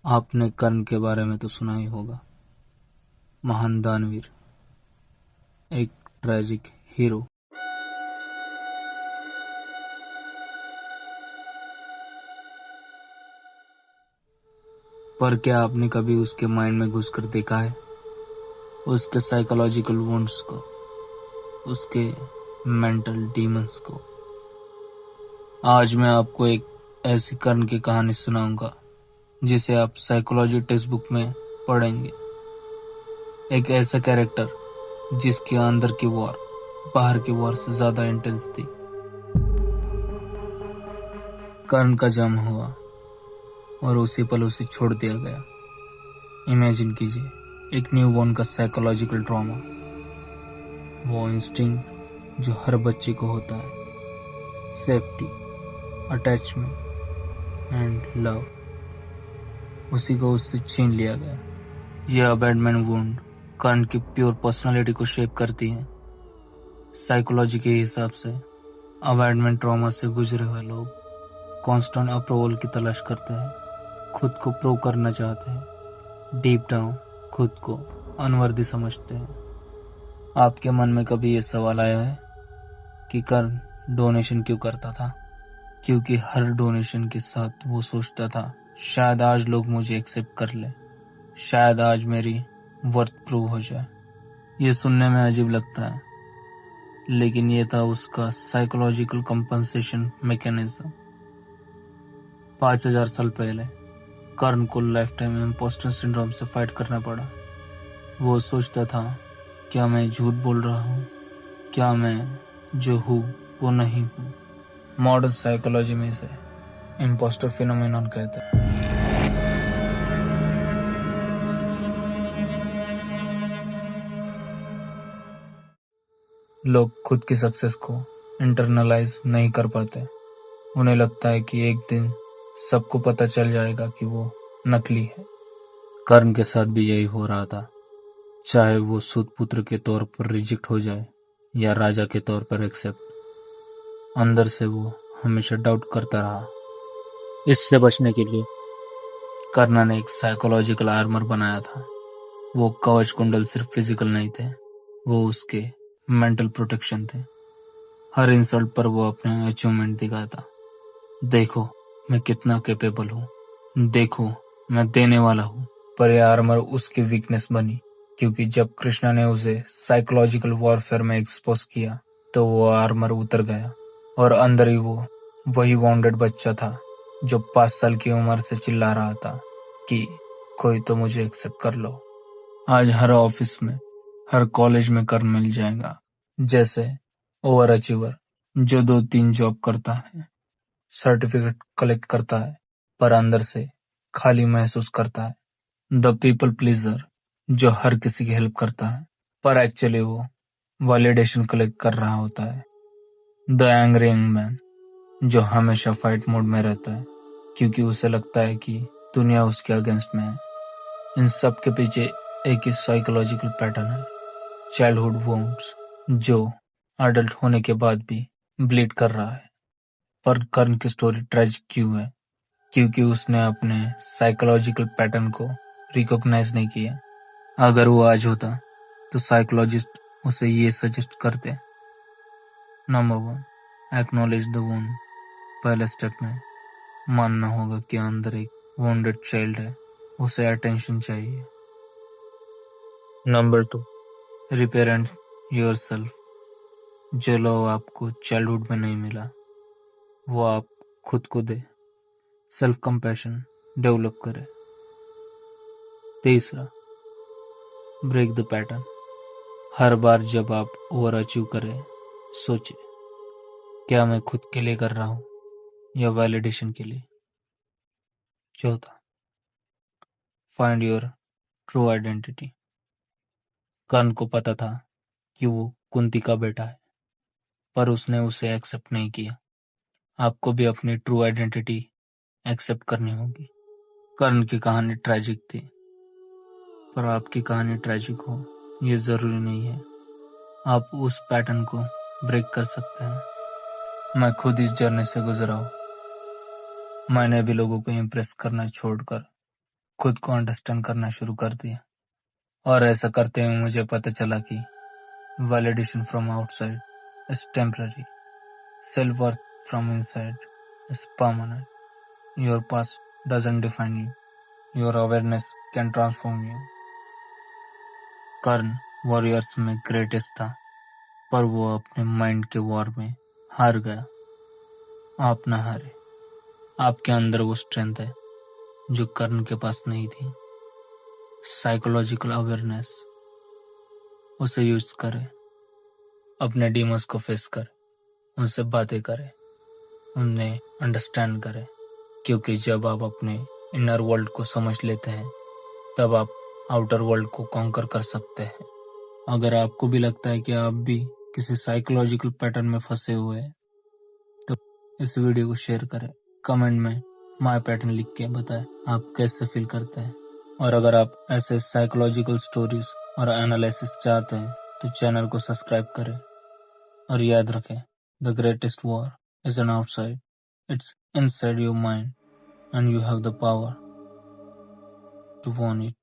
आपने कर्ण के बारे में तो सुना ही होगा। महान दानवीर, एक ट्रेजिक हीरो। पर क्या आपने कभी उसके माइंड में घुसकर देखा है? उसके साइकोलॉजिकल वुंड्स को, उसके मेंटल डीमंस को। आज मैं आपको एक ऐसी कर्ण की कहानी सुनाऊंगा जिसे आप साइकोलॉजी टेक्स्ट बुक में पढ़ेंगे। एक ऐसा कैरेक्टर जिसके अंदर की वॉर बाहर की वॉर से ज्यादा इंटेंस थी। कर्ण का जन्म हुआ और उसी पल उसे छोड़ दिया गया। इमेजिन कीजिए, एक न्यूबॉर्न का साइकोलॉजिकल ट्रॉमा, वो इंस्टिंक्ट जो हर बच्चे को होता है, सेफ्टी, अटैचमेंट एंड लव, उसी को उससे छीन लिया गया। यह अबैंडनमेंट वुंड कर्ण की प्योर पर्सनालिटी को शेप करती है। साइकोलॉजी के हिसाब से अबैंडनमेंट ट्रॉमा से गुजरे हुए लोग कांस्टेंट अप्रूवल की तलाश करते हैं, खुद को प्रूव करना चाहते हैं, डीप डाउन खुद को अनवर्दी समझते हैं। आपके मन में कभी ये सवाल आया है कि कर्ण डोनेशन क्यों करता था? क्योंकि हर डोनेशन के साथ वो सोचता था, शायद आज लोग मुझे एक्सेप्ट कर ले, शायद आज मेरी वर्थ प्रूव हो जाए। ये सुनने में अजीब लगता है, लेकिन ये था उसका साइकोलॉजिकल कंपनसेशन मैकेनिज्म। 5000 साल पहले कर्ण को लाइफ टाइम इम्पोस्टर सिंड्रोम से फाइट करना पड़ा। वो सोचता था, क्या मैं झूठ बोल रहा हूँ? क्या मैं जो हूँ वो नहीं हूँ? मॉडर्न साइकोलॉजी में इसे इम्पोस्टर फिनोमेनन कहते हैं। लोग खुद की सक्सेस को इंटरनलाइज नहीं कर पाते। उन्हें लगता है कि एक दिन सबको पता चल जाएगा कि वो नकली है। कर्ण के साथ भी यही हो रहा था। चाहे वो सूत पुत्र के तौर पर रिजेक्ट हो जाए या राजा के तौर पर एक्सेप्ट, अंदर से वो हमेशा डाउट करता रहा। इससे बचने के लिए कर्ण ने एक साइकोलॉजिकल आर्मर बनाया था। वो कवच कुंडल सिर्फ फिजिकल नहीं थे, वो उसके मेंटल प्रोटेक्शन थे। हर इंसल्ट पर वो अपने अचीवमेंट दिखाता, देखो मैं कितना कैपेबल हूँ, देखो मैं देने वाला हूँ। पर यह आर्मर उसकी वीकनेस बनी, क्योंकि जब कृष्णा ने उसे साइकोलॉजिकल वॉरफेयर में एक्सपोज किया तो वो आर्मर उतर गया और अंदर ही वो वही वाउंडेड बच्चा था जो 5 साल की उम्र से चिल्ला रहा था कि कोई तो मुझे एक्सेप्ट कर लो। आज हर ऑफिस में, हर कॉलेज में कर्ण मिल जाएगा, जैसे ओवर अचीवर जो 2-3 जॉब करता है, सर्टिफिकेट कलेक्ट करता है, पर अंदर से खाली महसूस करता है। द पीपल प्लीजर जो हर किसी की हेल्प करता है, पर एक्चुअली वो वैलिडेशन कलेक्ट कर रहा होता है। द एंग्री यंग मैन जो हमेशा फाइट मोड में रहता है, क्योंकि उसे लगता है कि दुनिया उसके अगेंस्ट में है। इन सब के पीछे एक ही साइकोलॉजिकल पैटर्न है, चाइल्डहुड वुंड्स, जो अडल्ट होने के बाद भी ब्लीड कर रहा है। पर कर्ण की स्टोरी ट्रेजिक क्यों है? क्योंकि उसने अपने साइकोलॉजिकल पैटर्न को रिकॉग्नाइज नहीं किया। अगर वो आज होता तो साइकोलॉजिस्ट उसे ये सजेस्ट करते, नंबर 1, एक्नॉलेज द वुंड। पहले स्टेप में मानना होगा कि अंदर एक वुंडेड चाइल्ड है, उसे अटेंशन चाहिए। Number 2, reparent yourself. जो लव आपको चाइल्डहुड में नहीं मिला वो आप खुद को दे, सेल्फ कंपैशन डेवलप करें। तीसरा, ब्रेक द पैटर्न। हर बार जब आप ओवर अचीव करें, सोचे, क्या मैं खुद के लिए कर रहा हूँ या वैलिडेशन के लिए? चौथा, फाइंड योर ट्रू आइडेंटिटी। कर्ण को पता था कि वो कुंती का बेटा है, पर उसने उसे एक्सेप्ट नहीं किया। आपको भी अपनी ट्रू आइडेंटिटी एक्सेप्ट करनी होगी। कर्ण की कहानी ट्रेजिक थी, पर आपकी कहानी ट्रेजिक हो ये जरूरी नहीं है। आप उस पैटर्न को ब्रेक कर सकते हैं। मैं खुद इस जर्नी से गुजरा हूँ। मैंने भी लोगों को इम्प्रेस करना छोड़कर खुद को अंडरस्टैंड करना शुरू कर दिया, और ऐसा करते हुए मुझे पता चला कि validation from outside is temporary, self worth from inside is permanent, your past doesn't define you, your awareness can transform you. Karna warriors में ग्रेटेस्ट था, पर वो अपने माइंड के वॉर में हार गया। आप ना हारे, आपके अंदर वो स्ट्रेंथ है जो कर्ण के पास नहीं थी। साइकोलॉजिकल अवेयरनेस, उसे यूज करें, अपने डीमंस को फेस करें, उनसे बातें करें, उन्हें अंडरस्टैंड करें, क्योंकि जब आप अपने इनर वर्ल्ड को समझ लेते हैं तब आप आउटर वर्ल्ड को कॉन्कर कर सकते हैं। अगर आपको भी लगता है कि आप भी किसी साइकोलॉजिकल पैटर्न में फंसे हुए हैं तो इस वीडियो को शेयर करें, कमेंट में माय पैटर्न लिख के बताएं आप कैसे फील करते हैं। और अगर आप ऐसे साइकोलॉजिकल स्टोरीज और एनालिसिस चाहते हैं तो चैनल को सब्सक्राइब करें, और याद रखें, the greatest war is an outside, it's inside your mind and you have the power to won it.